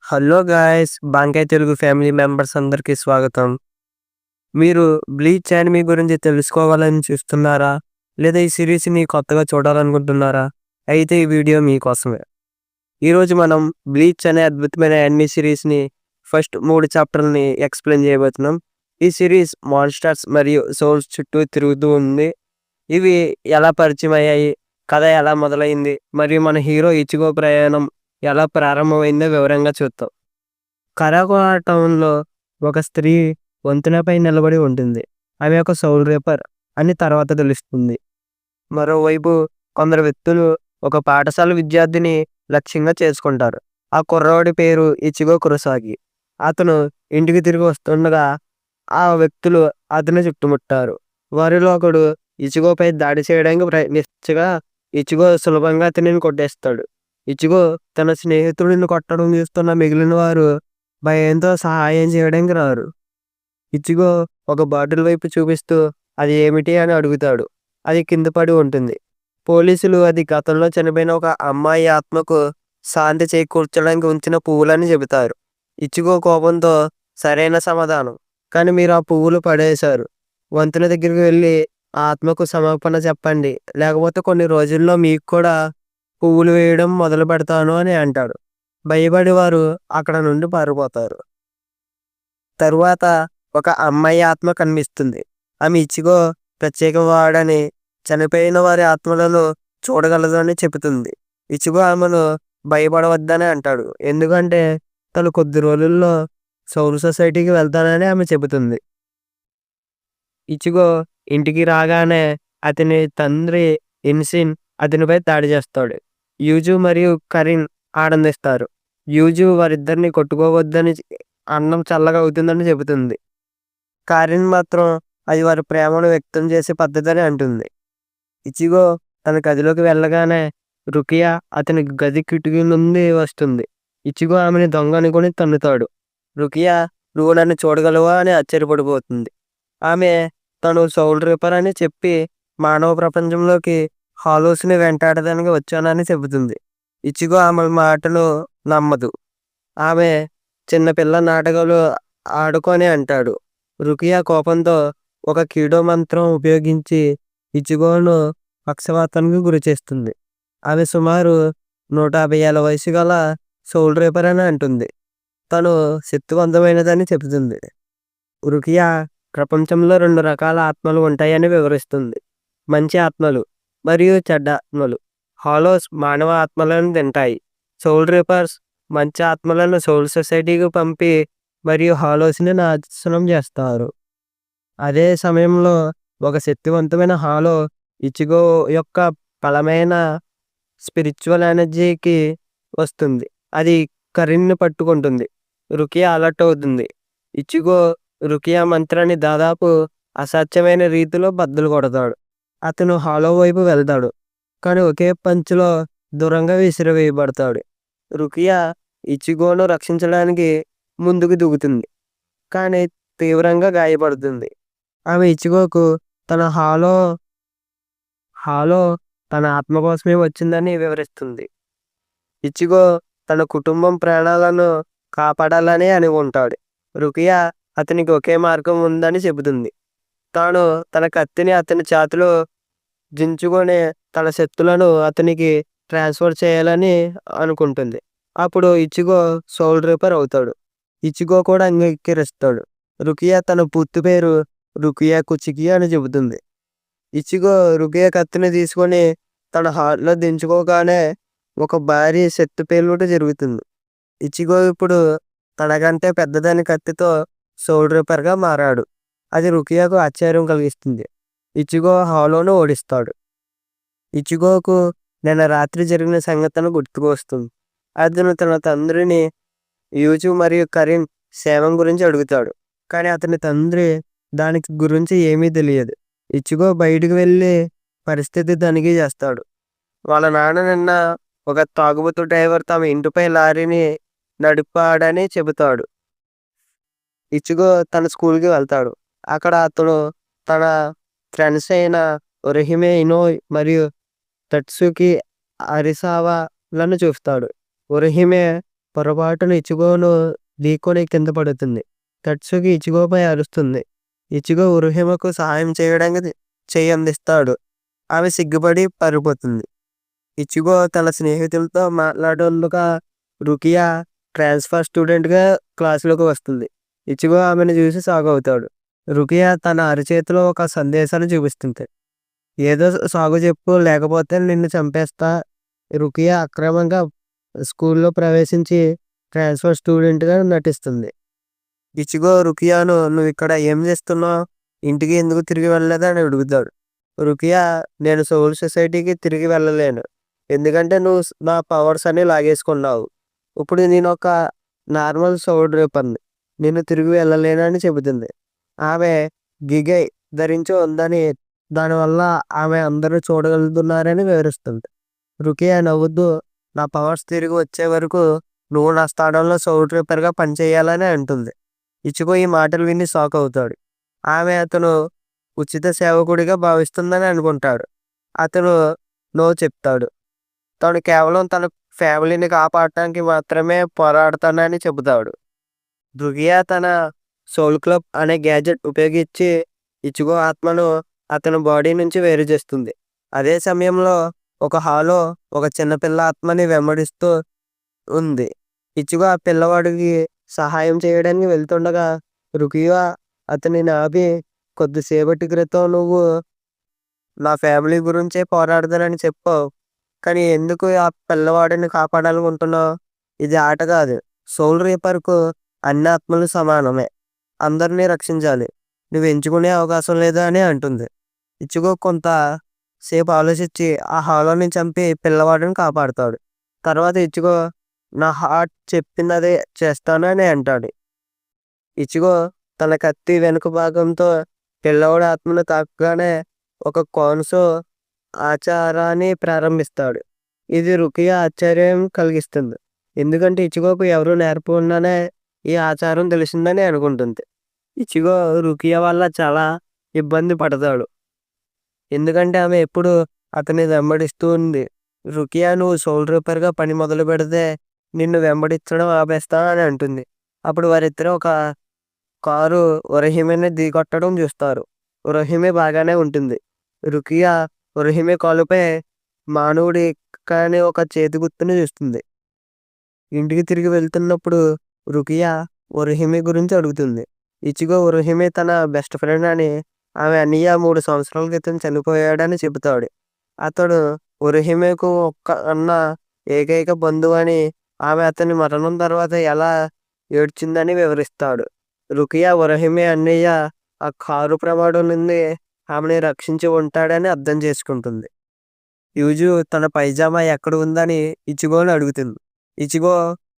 Hello guys! Bankai Telugu family members అందరికీ స్వాగతం. మీరు 'బ్లీచ్' యానిమీ గురించి తెలుసుకోవాలని చూస్తున్నారా? లేదా ఈ సీరీస్‌ని కొత్తగా చూడాలనుకుంటున్నారా? అయితే ఈ వీడియో మీకోసమే. ఈరోజు మనం 'బ్లీచ్' అనే అద్భుతమైన యానిమీ సీరీస్‌ని ఫస్ట్ 3 చాప్టర్‌లని ఎక్స్‌ప్లెయిన్ చేయబోతున్నాం. ఈ సీరీస్ మాన్‌స్టర్స్ మరియు సోల్స్ చుట్టూ తిరుగుతూ ఉంది. ఇవి ఎలా పరిచయమయ్యాయి? కథ ఎలా మొదలైంది? మరియు మన హీరో ఇచిగో ప్రయాణం ఎలా ప్రారంభమైందో వివరంగా చూద్దాం. కరాకోర టౌన్‌లో ఒక స్త్రీ వంతెనపై నిలబడి ఉంటుంది. ఆమె ఒక సౌల్ రేపర్ అని తర్వాత తెలుస్తుంది. మరోవైపు కొందరు వ్యక్తులు ఒక పాఠశాల విద్యార్థిని లక్ష్యంగా చేసుకుంటారు. ఆ కుర్రోడి పేరు ఇచిగో కురసాకి. అతను ఇంటికి తిరిగి వస్తుండగా ఆ వ్యక్తులు అతన్ని చుట్టుముట్టారు. వారిలో ఒకడు ఇచిగోపై దాడి చేయడానికి ప్రయత్నించగా ఇచిగో సులభంగా అతనిని కొట్టేస్తాడు. ఇచిగో తన స్నేహితుడిని కొట్టడం చూస్తున్న మిగిలిన వారు భయంతో సహాయం చేయడానికి రారు. ఇచిగో ఒక బాటిల్ వైపు చూపిస్తూ అది ఏమిటి అని అడుగుతాడు. అది కింద పడి ఉంటుంది. పోలీసులు అది గతంలో చనిపోయిన ఒక అమ్మాయి ఆత్మకు శాంతి చేకూర్చడానికి ఉంచిన పువ్వులని చెబుతారు. ఇచిగో కోపంతో సరైన సమాధానం, కానీ మీరు ఆ పువ్వులు పడేశారు. వంతెన దగ్గరికి వెళ్ళి ఆ ఆత్మకు క్షమాపణ చెప్పండి, లేకపోతే కొన్ని రోజుల్లో మీకు కూడా పువ్వులు వేయడం మొదలు పెడతాను అని అంటాడు. భయపడి వారు అక్కడ నుండి పారిపోతారు. తరువాత ఒక అమ్మాయి ఆత్మ కనిపిస్తుంది. ఆమె ఇచిగో ప్రత్యేకవాడని, చనిపోయిన వారి ఆత్మలను చూడగలదని చెబుతుంది. ఇచిగో ఆమెను భయపడవద్దని అంటాడు. ఎందుకంటే తను కొద్ది రోజుల్లో సౌల్ సొసైటీకి వెళ్తానని ఆమె చెబుతుంది. ఇచిగో ఇంటికి రాగానే అతని తండ్రి ఇన్సిన్ అతనిపై దాడి చేస్తాడు. యూజు మరియు కరిన్ ఆనందిస్తారు. యూజు వారిద్దరిని కొట్టుకోవద్దని, అన్నం చల్లగా అవుతుందని చెబుతుంది. కారిన్ మాత్రం అది వారి ప్రేమను వ్యక్తం చేసే పద్ధతి అంటుంది. ఇచిగో తన గదిలోకి వెళ్ళగానే రుకియా అతని గది కిటికీ నుండి వస్తుంది. ఇచిగో ఆమెని దొంగ అనుకుని తన్నుతాడు. రుకియా, నువ్వు నన్ను చూడగలవా అని ఆశ్చర్యపడిపోతుంది. ఆమె తను సౌల్ రీపర్ అని చెప్పి మానవ ప్రపంచంలోకి హాలోస్ని వెంటాడడానికి వచ్చానని చెబుతుంది. ఇచిగో ఆమె మాటలు నమ్మదు. ఆమె చిన్నపిల్ల నాటకాలు ఆడుకొని అంటాడు. రుకియా కోపంతో ఒక కీడో మంత్రం ఉపయోగించి ఇచిగోను పక్షవాతానికి గురి చేస్తుంది. ఆమె సుమారు 150 ఏళ్ల వయసు గల సౌల్ రీపర్ అని అంటుంది. తను శక్తివంతమైనదని చెబుతుంది. రుకియా ప్రపంచంలో 2 రకాల ఆత్మలు ఉంటాయని వివరిస్తుంది. మంచి ఆత్మలు మరియు చెడ్డ ఆత్మలు. హాలోస్ మానవ ఆత్మలను తింటాయి. సౌల్ రీపర్స్ మంచి ఆత్మలను సౌల్ సొసైటీకి పంపి మరియు హాలోస్ని నాశనం చేస్తారు. అదే సమయంలో ఒక శక్తివంతమైన హాలో ఇచిగో యొక్క బలమైన స్పిరిచువల్ ఎనర్జీకి వస్తుంది. అది కరిన్ను పట్టుకుంటుంది. రుకియా అలర్ట్ అవుతుంది. ఇచిగో రుకియా మంత్రాన్ని దాదాపు అసాధ్యమైన రీతిలో బద్దలు కొడతాడు. అతను హాలో వైపు వెళ్తాడు, కానీ ఒకే పంచ్లో దూరంగా విసిరివేయబడతాడు. రుకియా ఇచిగోను రక్షించడానికి ముందుకు దిగుతుంది, కానీ తీవ్రంగా గాయపడుతుంది. ఆమె ఇచిగోకు తన హాలో హాలో తన ఆత్మ కోసమే వచ్చిందని వివరిస్తుంది. ఇచిగో తన కుటుంబం ప్రాణాలను కాపాడాలని అనుకుంటాడు. రుకియా అతనికి ఒకే మార్గం ఉందని చెబుతుంది. తాను తన కత్తిని అతని చేతిలో దించుకొని తన శక్తులను అతనికి ట్రాన్స్ఫర్ చేయాలని అనుకుంటుంది. అప్పుడు ఇచిగో సౌల్ రీపర్ అవుతాడు. ఇచిగో కూడా అంగీకరిస్తాడు. రుకియా తన పూర్తి పేరు రుకియా కుచికి అని చెబుతుంది. ఇచిగో రుకియా కత్తిని తీసుకొని తన హార్ట్లో దించుకోగానే ఒక భారీ శక్తి పేలుడు జరుగుతుంది. ఇచిగో ఇప్పుడు తనకంటే పెద్దదాని కత్తితో సౌల్ రీపర్గా మారాడు. అది రుకియాకు ఆశ్చర్యం కలిగిస్తుంది. ఇచిగో హాలోను ఓడిస్తాడు. ఇచిగోకు నిన్న రాత్రి జరిగిన సంఘటన గుర్తుకు వస్తుంది. అతను తన తండ్రిని యూజు మరియు కరిన్ క్షేమం గురించి అడుగుతాడు, కానీ అతని తండ్రి దానికి గురించి ఏమీ తెలియదు. ఇచిగో బయటికి వెళ్ళి పరిస్థితి తనిఖీ చేస్తాడు. వాళ్ళ నాన్న నిన్న ఒక తాగుబోతు డ్రైవర్ తమ ఇంటిపై లారీని నడిపాడని చెబుతాడు. ఇచిగో తన స్కూల్కి వెళ్తాడు. అక్కడ అతను తన ఫ్రెండ్స్ అయిన ఒరిహిమే ఇనోయ్ మరియు తట్సుకి అరిసావాలను చూస్తాడు. ఒరిహిమే పొరపాటున ఇచిగోను ఢీకొని కింద పడుతుంది. తట్సుకి ఇచిగోపై అరుస్తుంది. ఇచిగో ఉరుహిమకు సహాయం చేయడానికి చెయ్యందిస్తాడు. ఆమె సిగ్గుపడి పారిపోతుంది. ఇచిగో తన స్నేహితులతో మాట్లాడేందుకు రుకియా ట్రాన్స్ఫర్ స్టూడెంట్‌గా క్లాస్‌లోకి వస్తుంది. ఇచిగో ఆమెను చూసి షాకవుతాడు. రుకియా తన అరచేతిలో ఒక సందేశాన్ని చూపిస్తుంది. ఏదో సాగు చెప్పు లేకపోతే నిన్ను చంపేస్తా. రుకియా అక్రమంగా స్కూల్లో ప్రవేశించి ట్రాన్స్ఫర్ స్టూడెంట్‌గా నటిస్తుంది. ఇచిగో రుకియాను "నువ్విక్కడ ఏం చేస్తున్నావు? ఇంటికి ఎందుకు తిరిగి వెళ్ళలేదు?" అని అడుగుతాడు. రుకియా "నేను సోల్ సొసైటీకి తిరిగి వెళ్ళలేను. ఎందుకంటే నువ్వు నా పవర్స్ అన్నీ లాగేసుకున్నావు. ఇప్పుడు నేనొక నార్మల్ సోల్ రేపర్‌ని. నేను తిరిగి వెళ్ళలేను" అని చెబుతుంది. ఆమె గిగై ధరించి ఉందని, దానివల్ల ఆమె అందరూ చూడగలుగుతున్నారని వివరిస్తుంది. రుకియా నవ్వుతూ "నా పవర్స్ తిరిగి వచ్చే వరకు నువ్వు నా స్థానంలో సోల్ రిపేర్‌గా పనిచేయాలని" అంటుంది. ఇచిగో ఈ మాటలు విని షాకవుతాడు. ఆమె అతను ఉచిత సేవకుడిగా భావిస్తుందని అనుకుంటాడు. అతను నో చెప్తాడు. తాను కేవలం తన ఫ్యామిలీని కాపాడటానికి మాత్రమే పోరాడతానని చెబుతాడు. రుకియా తన సోల్ క్లబ్ అనే గ్యాడ్జెట్ ఉపయోగించి ఇచిగో ఆత్మను అతని బాడీ నుంచి వేరు చేస్తుంది. అదే సమయంలో ఒక హాలో ఒక చిన్నపిల్ల ఆత్మని వెంబడిస్తూ ఉంది. ఇచిగో ఆ పిల్లవాడికి సహాయం చేయడానికి వెళ్తుండగా రుకియా అతనిని ఆపి "కొద్దిసేపటి క్రితం నువ్వు నా ఫ్యామిలీ గురించే పోరాడతానని చెప్పావు. కానీ ఎందుకు ఆ పిల్లవాడిని కాపాడాలనుకుంటున్నావు? ఇది ఆట కాదు. సోల్ రీపర్‌కు అన్ని ఆత్మలు సమానమే. అందరిని రక్షించాలి. నువ్వు ఎంచుకునే అవకాశం లేదు" అని అంటుంది. ఇచిగో కొంత సేపు ఆలోచించి ఆ హాలోని చంపి పిల్లవాడిని కాపాడతాడు. తర్వాత ఇచిగో "నా హార్ట్ చెప్పినదే చేస్తాను" అని అంటాడు. ఇచిగో తన కత్తి వెనుక భాగంతో పిల్లవాడి ఆత్మను తాకగానే ఒక కోన్సో ఆచారాన్ని ప్రారంభిస్తాడు. ఇది రుకియా ఆశ్చర్యం కలిగిస్తుంది. ఎందుకంటే ఇచిగోకు ఎవరు నేర్పకుండానే ఈ ఆచారం తెలిసిందని అనుకుంటుంది. ఇచిగో రుకియా వల్ల చాలా ఇబ్బంది పడతాడు. ఎందుకంటే ఆమె ఎప్పుడు అతన్ని వెంబడిస్తూ ఉంది. రుకియా "నువ్వు సోల్ రిపేర్‌గా పని మొదలు పెడితే నిన్ను వెంబడించడం ఆపేస్తా" అని అంటుంది. అప్పుడు వారిద్దరూ ఒక కారు ఉరహిమెని ఢీకొట్టడం చూస్తారు. ఉరహిమె బాగానే ఉంటుంది. రుకియా ఉరహిమె కాలుపై మానవుడి కాని ఒక చేతి గుర్తుని చూస్తుంది. ఇంటికి తిరిగి వెళ్తున్నప్పుడు రుకియా ఉరహిమె గురించి అడుగుతుంది. ఇచిగో ఉరహిమె తన బెస్ట్ ఫ్రెండ్ అని, ఆమె అన్నయ్య 3 సంవత్సరాల క్రితం చనిపోయాడని చెబుతాడు. అతడు ఉరహిమెకు ఉన్న ఏకైక బంధువని, ఆమె అతని మరణం తర్వాత ఎలా ఏడ్చిందని వివరిస్తాడు. రుకియా ఉరహిమె అన్నయ్య ఆ కారు ప్రమాదం నుండి ఆమెని రక్షించి ఉంటాడని అర్థం చేసుకుంటుంది. యూజు తన పైజామా ఎక్కడ ఉందని ఇచిగోని అడుగుతుంది. ఇచిగో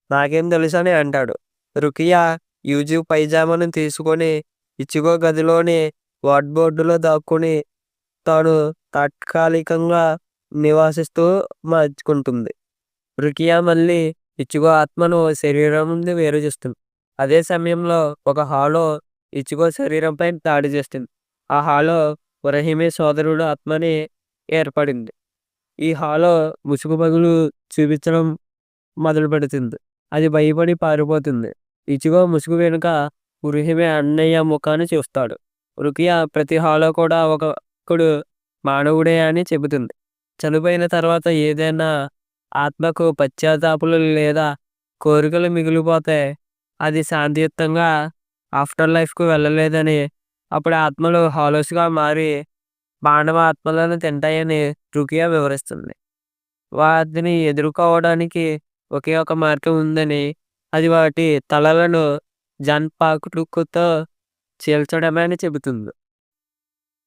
"నాకేం తెలుసు" అని అంటాడు. రుకియా యూజు పైజామాను తీసుకొని ఇచిగో గదిలోని వార్డ్‌బోర్డులో దాక్కుని తాను తాత్కాలికంగా నివాసిస్తూ మార్చుకుంటుంది. రుకియా మళ్ళీ ఇచిగో ఆత్మను శరీరం నుండి వేరు చేస్తుంది. అదే సమయంలో ఒక హాలో ఇచిగో శరీరంపై దాడి చేస్తుంది. ఆ హాలో ఉరహిమె సోదరుడు ఆత్మని ఏర్పడింది. ఈ హాలో ముసుగు పగులు చూపించడం మొదలుపెడుతుంది. అది భయపడి పారిపోతుంది. ఇచిగో ముసుగు వెనుక ఉరహిమె అన్నయ్య ముఖాన్ని చూస్తాడు. రుకియా ప్రతి హాలో కూడా ఒకడు మానవుడే అని చెబుతుంది. చనిపోయిన తర్వాత ఏదైనా ఆత్మకు పశ్చాత్తాపాలు లేదా కోరికలు మిగిలిపోతే అది శాంతియుతంగా ఆఫ్టర్ లైఫ్‌కు వెళ్ళలేదని, అప్పుడు ఆత్మలు హాలోస్‌గా మారి మానవ ఆత్మలను తింటాయని రుకియా వివరిస్తుంది. వాటిని ఎదుర్కోవడానికి ఒకే ఒక మార్గం ఉందని, అది వాటి తలలను జన్‌పాకుటుకుతో చీల్చడమే అని చెబుతుంది.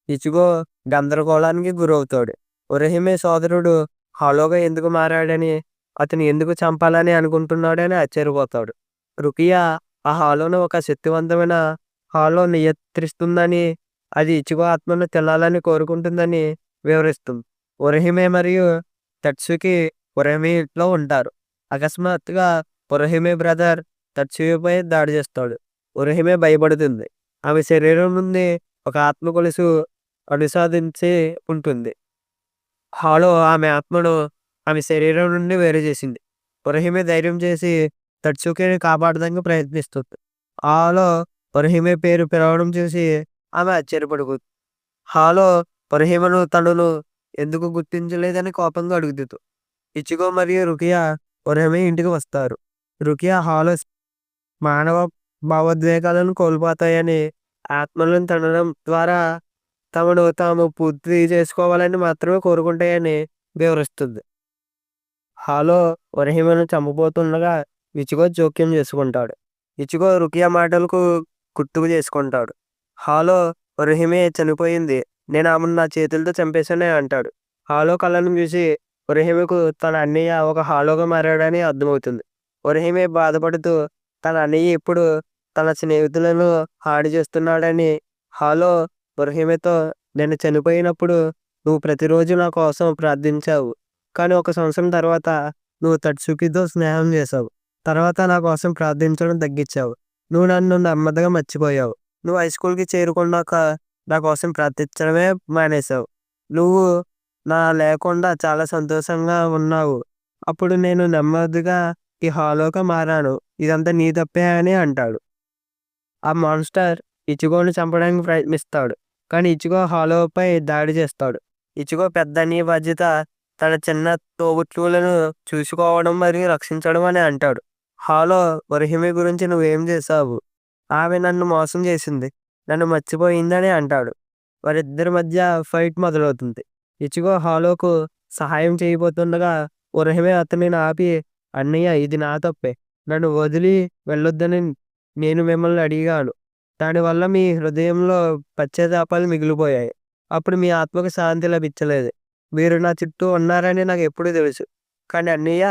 ఇచిగో గందరగోళానికి గురవుతాడు. ఉరహిమె సోదరుడు హాలోగా ఎందుకు మారాడని, అతను ఎందుకు చంపాలని అనుకుంటున్నాడని ఆశ్చర్యపోతాడు. రుకియా ఆ హాలోను ఒక శక్తివంతమైన హాలో నియంత్రిస్తుందని, అది ఇచిగో ఆత్మను తినాలని కోరుకుంటుందని వివరిస్తుంది. ఉరహిమె మరియు తట్సుకి ఉరహిమె ఇంట్లో ఉంటారు. అకస్మాత్తుగా ఉరహిమె బ్రదర్ తట్సుయపై దాడి చేస్తాడు. ఉరహిమె భయపడుతుంది. ఆమె శరీరం నుండి ఒక ఆత్మ గొలుసు అనుసంధానించి ఉంటుంది. హాలో ఆమె ఆత్మను ఆమె శరీరం నుండి వేరు చేసింది. ఉరహిమె ధైర్యం చేసి తట్సుకిని కాపాడడానికి ప్రయత్నిస్తుంది. హాలో ఒరహిమే పేరు పిలవడం చూసి ఆమె ఆశ్చర్యపడిపోతుంది. హాలో ఒరహిమను తనను ఎందుకు గుర్తించలేదని కోపంగా అడుగుతుంది. ఇచిగో మరియు రుకియా ఒరహిమే ఇంటికి వస్తారు. రుకియా హాలో మానవ భావోద్వేగాలను కోల్పోతాయని, ఆత్మలను తనడం ద్వారా తమను తాము పూర్తి చేసుకోవాలని మాత్రమే కోరుకుంటాయని వివరిస్తుంది. హాలో ఒరహిమను చంపబోతుండగా ఇచిగో జోక్యం చేసుకుంటాడు. ఇచిగో రుకియా మాటలకు గుర్తుకు చేసుకుంటాడు. హాలో ఒరహిమే చనిపోయింది. నేను ఆమెను నా చేతులతో చంపేశానే అంటాడు. హాలో కళ్ళను చూసి ఒరహిమెకు తన అన్నయ్య ఒక హాలోగా మారాడని అర్థమవుతుంది. ఒరహిమే బాధపడుతూ తన అన్నయ్య ఇప్పుడు తన స్నేహితులను హాడి చేస్తున్నాడని హాలో ఒరహిమెతో నేను చనిపోయినప్పుడు నువ్వు ప్రతిరోజు నా కోసం ప్రార్థించావు. కానీ ఒక సంవత్సరం తర్వాత నువ్వు తట్సుకితో స్నేహం చేశావు. తర్వాత నా కోసం ప్రార్థించడం తగ్గించావు. నువ్వు నన్ను నెమ్మదిగా మర్చిపోయావు. నువ్వు హై స్కూల్‌కి చేరుకున్నాక నా కోసం ప్రార్థించడమే మానేశావు. నువ్వు నా లేకుండా చాలా సంతోషంగా ఉన్నావు. అప్పుడు నేను నెమ్మదిగా ఈ హాలోగా మారాను. ఇదంతా నీ తప్పే అని అంటాడు. ఆ మాన్‌స్టర్ ఇచిగోని చంపడానికి ప్రయత్నిస్తాడు. కానీ ఇచిగో హాలోపై దాడి చేస్తాడు. ఇచిగో పెద్దన్నయ్య బాధ్యత తన చిన్న తోబుట్టువులను చూసుకోవడం మరియు రక్షించడం అని అంటాడు. హాలో ఒరహిమే గురించి నువ్వేం చేశావు? ఆమె నన్ను మోసం చేసింది. నన్ను మర్చిపోయిందని అంటాడు. వారిద్దరి మధ్య ఫైట్ మొదలవుతుంది. ఇచిగో హాలోకు సహాయం చేయబోతుండగా ఒరహిమే అతనిని ఆపి, అన్నయ్య ఇది నా తప్పే. నన్ను వదిలి వెళ్ళొద్దని నేను మిమ్మల్ని అడిగాను. దానివల్ల మీ హృదయంలో పశ్చాత్తాపాలు మిగిలిపోయాయి. అప్పుడు మీ ఆత్మకు శాంతి లభించలేదు. మీరు నా చుట్టూ ఉన్నారని నాకు ఎప్పుడూ తెలుసు. కానీ అన్నయ్య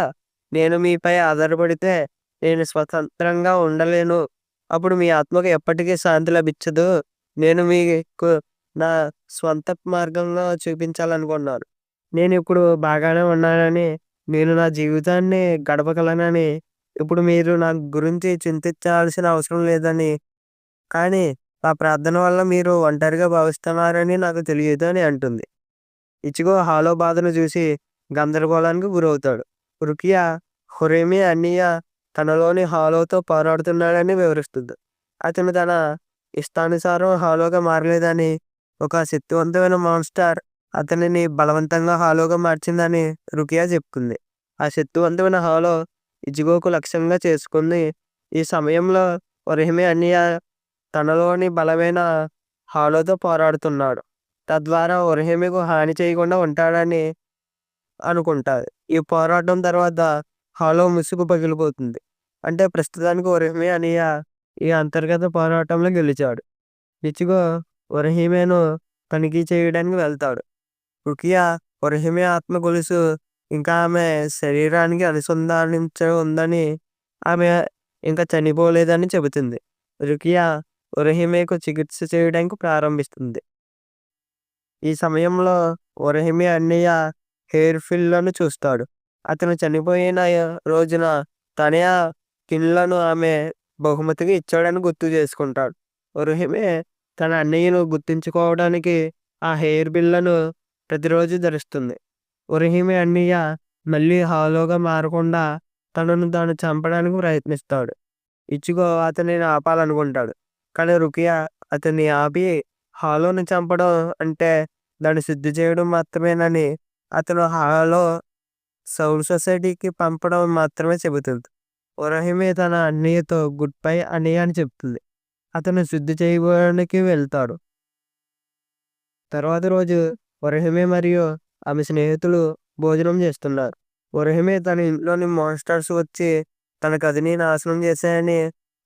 నేను మీపై ఆధారపడితే నేను స్వతంత్రంగా ఉండలేను. అప్పుడు మీ ఆత్మకు ఎప్పటికీ శాంతి లభించదు. నేను మీకు నా స్వంత మార్గంలో చూపించాలనుకున్నాను. నేను ఇప్పుడు బాగానే ఉన్నానని, నేను నా జీవితాన్ని గడపగలనని, ఇప్పుడు మీరు నా గురించి చింతించాల్సిన అవసరం లేదని, కానీ నా ప్రార్థన వల్ల మీరు ఒంటరిగా భావిస్తున్నారని నాకు తెలియదు అని అంటుంది. ఇచిగో హాలో బాధను చూసి గందరగోళానికి గురవుతాడు. రుకియా హొరేమి అన్నయ్య తనలోని హాలోతో పోరాడుతున్నాడని వివరిస్తుంది. అతను తన ఇష్టానుసారం హాలోగా మారలేదని, ఒక శక్తివంతమైన మాన్స్టర్ అతనిని బలవంతంగా హాలోగా మార్చిందని రుకియా చెప్తుంది. ఆ శక్తివంతమైన హాలో ఇచిగోకు లక్ష్యంగా చేసుకుంది. ఈ సమయంలో ఒరహిమే అన్నయ్య తనలోని బలమైన హాలోతో పోరాడుతున్నాడు. తద్వారా ఒరహిమెకు హాని చేయకుండా ఉంటాడని అనుకుంటారు. ఈ పోరాటం తర్వాత హాలో ముసుగు పగిలిపోతుంది. అంటే ప్రస్తుతానికి ఒరహిమే అన్నయ్య ఈ అంతర్గత పోరాటంలో గెలిచాడు. ఇచిగో ఒరహిమేను తనిఖీ చేయడానికి వెళ్తాడు. రుకియా ఒరహిమే ఆత్మ గొలుసు ఇంకా ఆమె శరీరానికి అనుసంధానించబడి ఉందని, ఆమె ఇంకా చనిపోలేదని చెబుతుంది. రుకియా ఒరహిమేకు చికిత్స చేయడానికి ప్రారంభిస్తుంది. ఈ సమయంలో ఒరహిమే అన్నయ్య హెయిర్ ఫిల్లను చూస్తాడు. అతను చనిపోయిన రోజున తనే ఆ పిన్లను ఆమె బహుమతిగా ఇచ్చాడని గుర్తు చేసుకుంటాడు. ఒరహిమే తన అన్నయ్యను గుర్తుంచుకోవడానికి ఆ హెయిర్ బిల్లను ప్రతిరోజు ధరిస్తుంది. ఒరహిమే అన్నయ్య మళ్ళీ హాలోగా మారకుండా తనను తాను చంపడానికి ప్రయత్నిస్తాడు. ఇచిగో అతనిని ఆపాలనుకుంటాడు. కానీ రుకియా అతన్ని ఆపి, హాలోని చంపడం అంటే దాన్ని శుద్ధి చేయడం మాత్రమేనని, అతను హాలో సౌల్ సొసైటీకి పంపడం మాత్రమే చెబుతుంది. ఒరహిమే తన అన్నయ్యతో గుడ్ బై అన్నయ్య అని చెప్తుంది. అతను శుద్ధి చేయడానికి వెళ్తాడు. తర్వాత రోజు ఒరహిమే మరియు ఆమె స్నేహితులు భోజనం చేస్తున్నారు. ఒరహిమే తన ఇంట్లోని మాన్స్టర్స్ వచ్చి తన గదిని నాశనం చేశాయని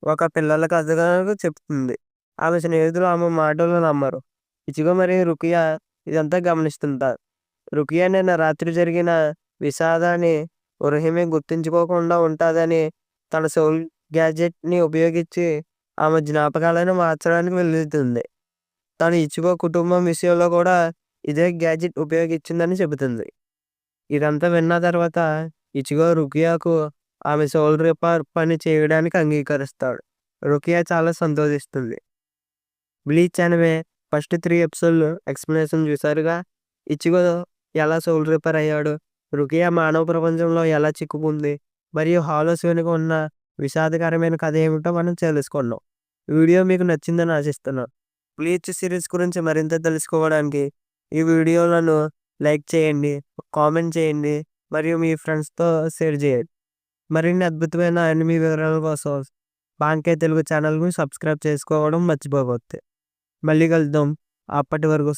ఒక పిల్లల కథగా చెప్తుంది. ఆమె స్నేహితులు ఆమె మాటలు నమ్మరు. ఇచిగో మరియు రుకియా ఇదంతా గమనిస్తుంటారు. రుకియా నిన్న రాత్రి జరిగిన విషాదాన్ని ఒరహిమే గుర్తుంచుకోకుండా ఉంటాదని తన సోల్ గ్యాజెట్ని ఉపయోగించి ఆమె జ్ఞాపకాలను మార్చడానికి వెళ్తుంది. తను ఇచిగో కుటుంబం విషయంలో కూడా ఇదే గ్యాజెట్ ఉపయోగించిందని చెబుతుంది. ఇదంతా విన్న తర్వాత ఇచిగో రుకియాకు ఆమె సోల్ రిపేర్ పని చేయడానికి అంగీకరిస్తాడు. రుకియా చాలా సంతోషిస్తుంది. బ్లీచ్ అనిమే ఫస్ట్ 3 ఎపిసోడ్లు ఎక్స్ప్లెనేషన్ చూసారుగా. ఇచిగో ఎలా సోల్ రిపేర్ అయ్యాడు, రుకియా మానవ ప్రపంచంలో ఎలా చిక్కుకుంది, మరియు హాలోస్ వెనుక ఉన్న విషాదకరమైన కథ ఏమిటో మనం తెలుసుకున్నాం. వీడియో మీకు నచ్చిందని ఆశిస్తున్నాను. బ్లీచ్ సీరీస్ గురించి మరింత తెలుసుకోవడానికి ఈ వీడియోలను లైక్ చేయండి, కామెంట్ చేయండి మరియు మీ ఫ్రెండ్స్‌తో షేర్ చేయండి. మరిన్ని అద్భుతమైన అనిమీ వివరాల కోసం బాంకే తెలుగు ఛానల్‌ని సబ్స్క్రైబ్ చేసుకోవడం మర్చిపోవద్దు. మళ్ళీ కలుద్దాం. అప్పటి వరకు